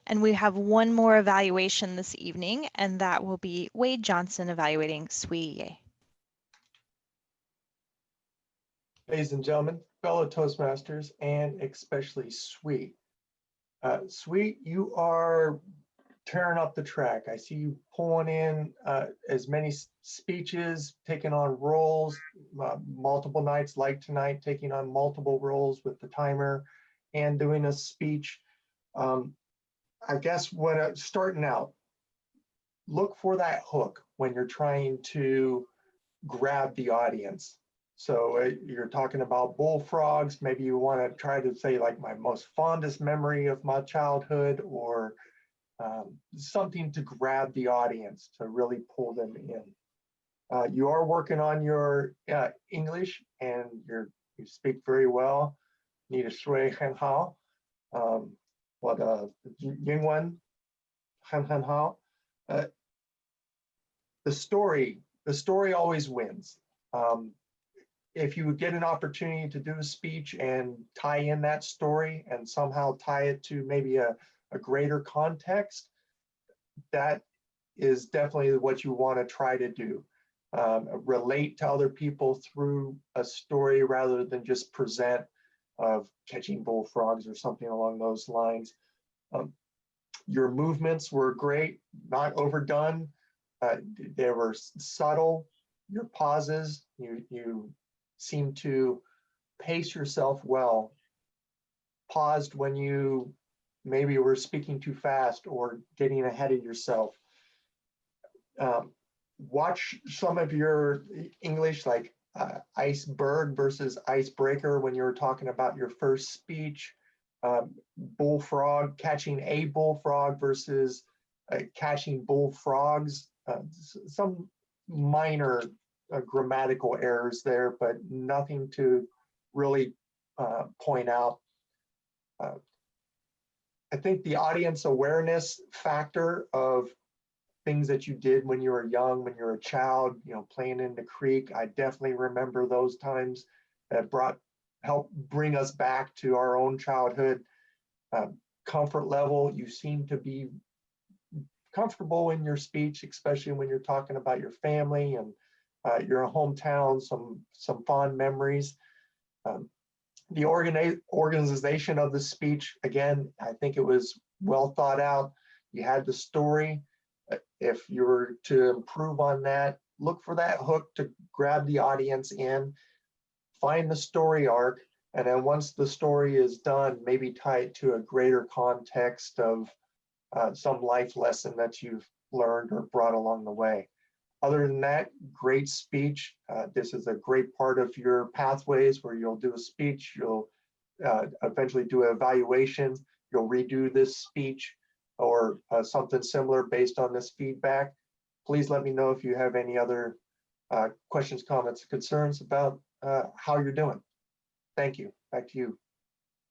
And we have one more evaluation this evening, and that will be Wade Johnson evaluating Sui. Ladies and gentlemen, fellow Toastmasters, and especially Sweet. Sweet, you are tearing up the track. I see you pulling in as many speeches, taking on roles, multiple nights like tonight, taking on multiple roles with the timer and doing a speech. I guess when starting out, look for that hook when you're trying to grab the audience. So you're talking about bullfrogs. Maybe you want to try to say like my most fondest memory of my childhood, or something to grab the audience to really pull them in. You are working on your English, and you speak very well. 你的说很好，我的英文很好。The story always wins. If you get an opportunity to do a speech and tie in that story and somehow tie it to maybe a greater context, that is definitely what you want to try to do. Relate to other people through a story rather than just present of catching bullfrogs or something along those lines. Your movements were great, not overdone. They were subtle. Your pauses, you seem to pace yourself well. Paused when you maybe were speaking too fast or getting ahead of yourself. Watch some of your English, like iceberg versus icebreaker when you were talking about your first speech. Bullfrog, catching a bullfrog versus catching bullfrogs. Some minor grammatical errors there, but nothing to really point out. I think the audience awareness factor of things that you did when you were young, when you were a child, playing in the creek, I definitely remember those times that helped bring us back to our own childhood. Comfort level, you seem to be comfortable in your speech, especially when you're talking about your family and your hometown, some fond memories. The organization of the speech, again, I think it was well thought out. You had the story. If you were to improve on that, look for that hook to grab the audience in, find the story arc, and then once the story is done, maybe tie it to a greater context of some life lesson that you've learned or brought along the way. Other than that, great speech. This is a great part of your pathways where you'll do a speech, you'll eventually do an evaluation, you'll redo this speech or something similar based on this feedback. Please let me know if you have any other questions, comments, concerns about how you're doing. Thank you. Back to you.